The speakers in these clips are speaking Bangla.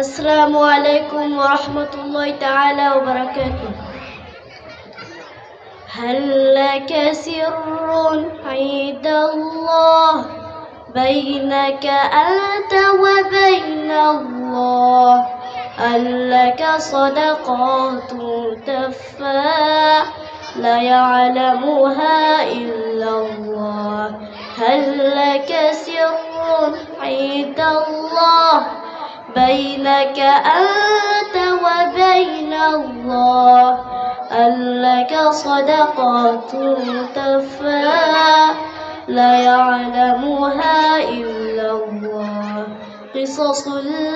السلام عليكم ورحمة الله تعالى وبركاته. هل لك سر عند الله بينك أنت وبين الله؟ هل لك صدقات تخفى لا يعلمها إلا الله؟ هل لك سر عند الله بينك أنت وبين الله؟ هل لك صدقات تخفى لا يعلمها إلا الله؟ قصص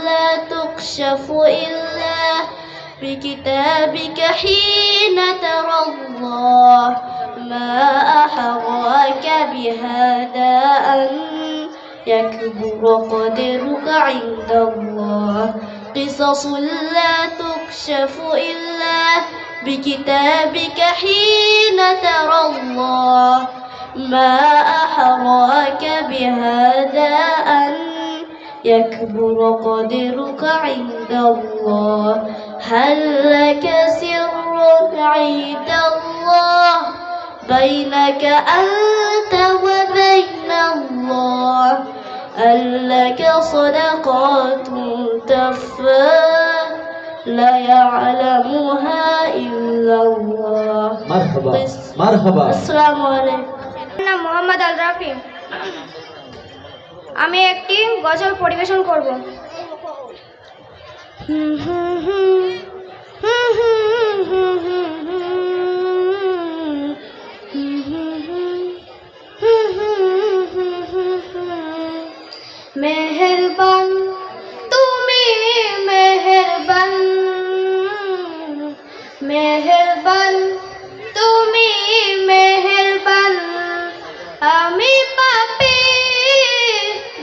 لا تكشف إلا بكتابك حين ترى الله. ما أحراك بهذا أن يكبر قدرك عند الله. قصص لا تكشف إلا بكتابك حين ترى الله. ما أحراك بهذا أن يكبر قدرك عند الله. هل لك سر عند الله بينك أنت وبين الله؟ هل لك صدقات تخفى لا يعلمها إلا الله؟ مرحبا مرحبا. السلام عليكم. নাম মোহাম্মদ আল রাফি। আমি একটি গজল পরিবেশন করব। মেহেরবান তুমি মেহেরবান, মেহেরবান তুমি মেহেরবান, আমি পাপী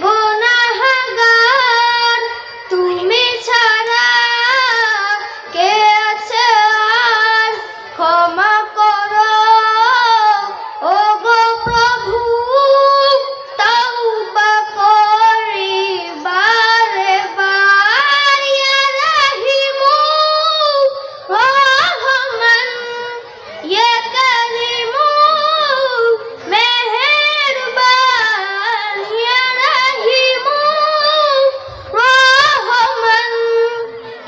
গুনাহগার, তুমি ছাড়া কে আছে আর? ক্ষমা করো ও গো প্রভু, তওবা করি বারে বার। ইয়া রাহিমু রহমান, ইয়া কারিমু মেহেরবান, ইয়া রাহিমু রহমান,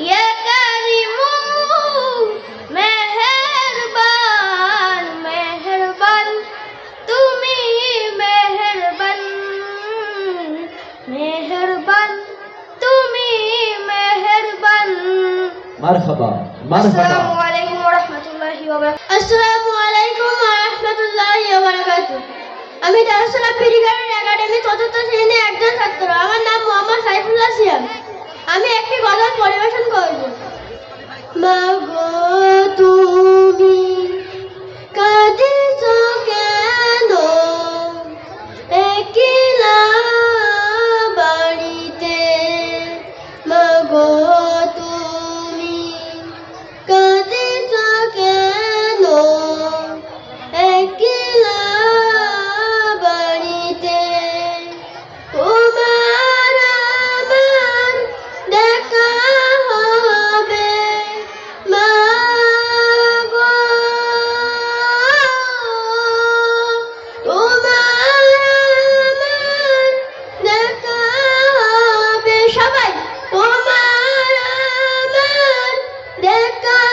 ইয়া কারিমু মেহেরবান, মেহেরবান তুমি মেহেরবান, মেহেরবান তুমি মেহেরবান। مرحبا مرحبا. আসসালামু আলাইকুম ওয়া রাহমাতুল্লাহি ওয়া বারাকাতুহু। আসসালামু আলাইকুম ওয়া রাহমাতুল্লাহি ওয়া বারাকাতুহু। আমি দারুসালাম পিরিগার্ডেন একাডেমি চতুর্থ শ্রেণীর একজন ছাত্র। আমার নাম মোহাম্মদ সাইফুল্লাহ সিয়াম। আমি একটি গজল পরিবেশন করব। মাগো তুমি কাঁদিছো কেন একলা বাড়িতে? মাগো তুমি কাঁদিছো কেন একলা বাড়িতে? তোমার আমার দেখা হবে মাগো, তোমার আমার দেখা হবে। সবাই তোমার আমার দেখা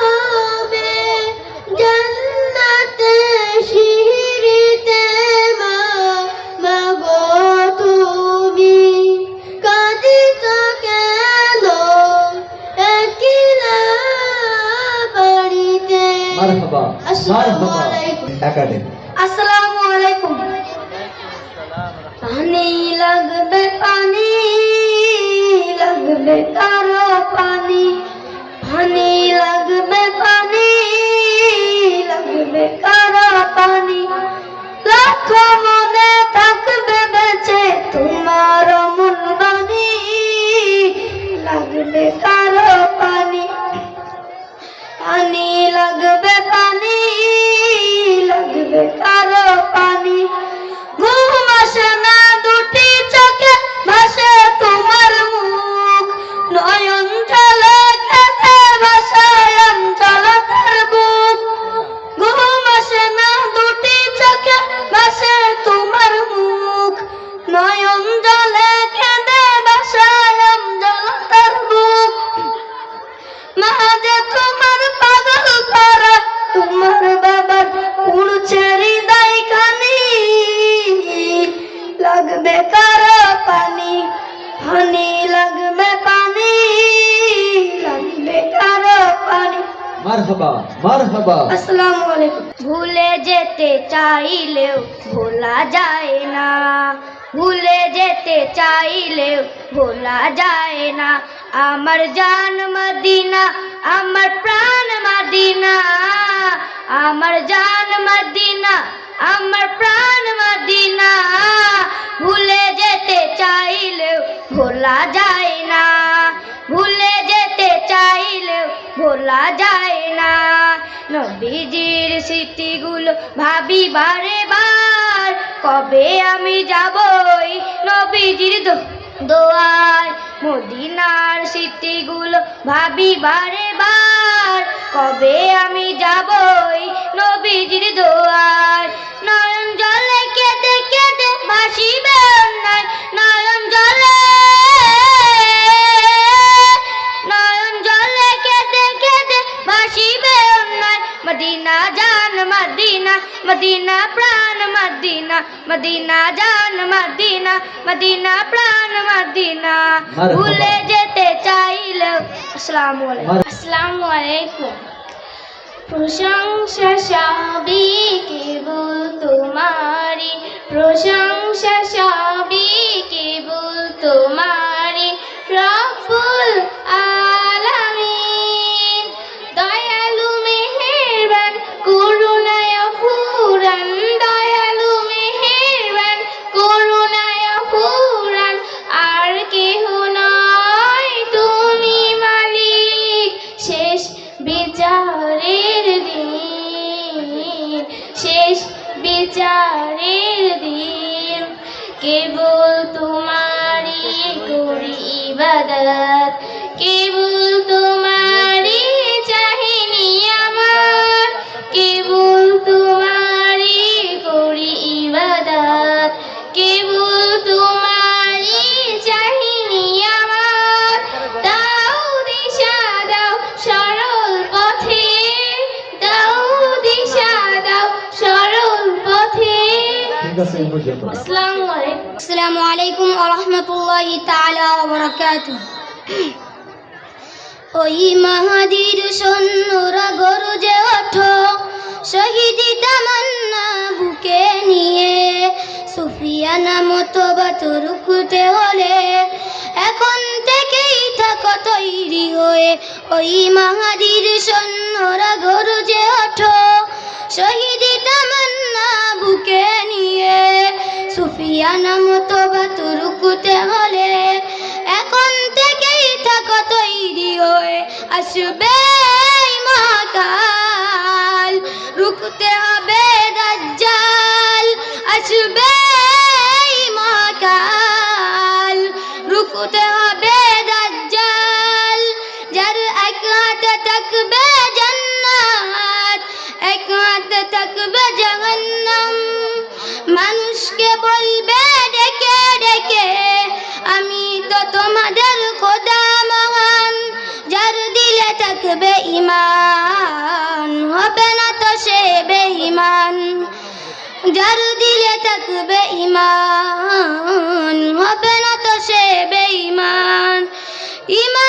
হবে জান্নাতে শিহরিতে। মাগো তুমি কাঁদিছো কেন একলা বাড়িতে? مرحبا আসসালামু مرحبا. আলাইকুম। একাডেমি। আসসালামু আলাইকুম। পানি লাগবে পানি লাগবে কারো পানি, পানি লাগবে পানি লাগবে কারো পানি। লক্ষ মনে থাকবে বেঁচে তোমার মন বাণী, লাগবে কারো পানি, পানি লাগবে পানি লাগবে কারো পানি। ঘুম আসে না দুটি চোখে ভাসে তোমার মুখ, নয় মারহাবা মারহাবা আসসালামু আলাইকুম। ভুলে যেতে চাইলেও ভোলা যায় না, ভুলে যেতে চাইলেও ভোলা যায় না। আমার জান মদিনা, আমার প্রাণ মদিনা, আমার জান মদিনা, আমার প্রাণ মদিনা। ভুলে যেতে চাইলেও ভোলা যায় না, ভুলে যেতে চাইলেও ভোলা যায় না। নবীজির স্মৃতিগুলো ভাবি বারে বার, কবে আমি যাবই নবীজির দোয়ায়। মদিনার স্মৃতিগুলো ভাবি বারে বার, কবে আমি যাবই নবীজির দোয়ায়। নয়ন জলে কেঁদে কেঁদে ভাসিবে অন্যায়, নয়ন জলে, নয়ন জলে কেঁদে কেঁদে ভাসিবে অন্যায়। মদিনা জান মদিনা, মদিনা প্রাণ মদিনা, মদিনা জান মদিনা, মদিনা প্রাণ মদিনা। ভুলে যেতে চাইলেও। আসসালামু আলাইকুম। আসসালামু আলাইকুম। প্রশংসা সবই কেবল তোমারি, প্রশংসা সবই কেবল তোমারি। রব্বুল আলামিন দয়ালু মেহেরবান, করুণায় ফুরান, দয়ালু মেহেরবান, করুণায় ফুরান। আর কেহ নয় তুমি মালিক, শেষ বিচারের দিন, শেষ বিচারের দিন। কেবল তোমারই করি ইবাদত, কেবল তোমারই চাহিনি আমার, কেবল তোমারই করি ইবাদত, কেবল তোমারই চাহিনি আমার। দাও দিশা দাও সরল পথে, দাও দিশা দাও সরল পথে। ঠিক আছে এই পর্যন্ত আসসালামু আলাইকুম। আসসালামু আলাইকুম ওয়া রাহমাতুল্লাহি তাআলা ওয়া বারাকাতুহু। ওই মাহাদির সৈন্যরা গর্জে ওঠো, শহীদি তামান্না বুকে নিয়ে। সুফিয়ানা মতবাত রুখতে হলে এখন থেকেই থাকো তৈরি হয়ে। ওই মাহাদির সৈন্যরা গর্জে ওঠো, শহীদি তামান্না বুকে নিয়ে। সুফিয়ানা মতবাত রুখতে হলে এখন থেকেই থাকো তৈরি হয়ে। আসবে মহাকাল, রুখতে হবে দাজ্জাল। আসবে মহাকাল, রুখতে হবে দাজ্জাল। যার এক হাতে থাকবে জান্নাত, এক হাতে থাকবে জাহান্নাম। মানুষকে বলবে ডেকে ডেকে, আমি তো তোমাদের খোদা মহান। যার দিলে থাকবে ঈমান, হবে না তো সে বেঈমান। যার দিলে থাকবে ঈমান, হবে না তো সে বেঈমান। ঈমান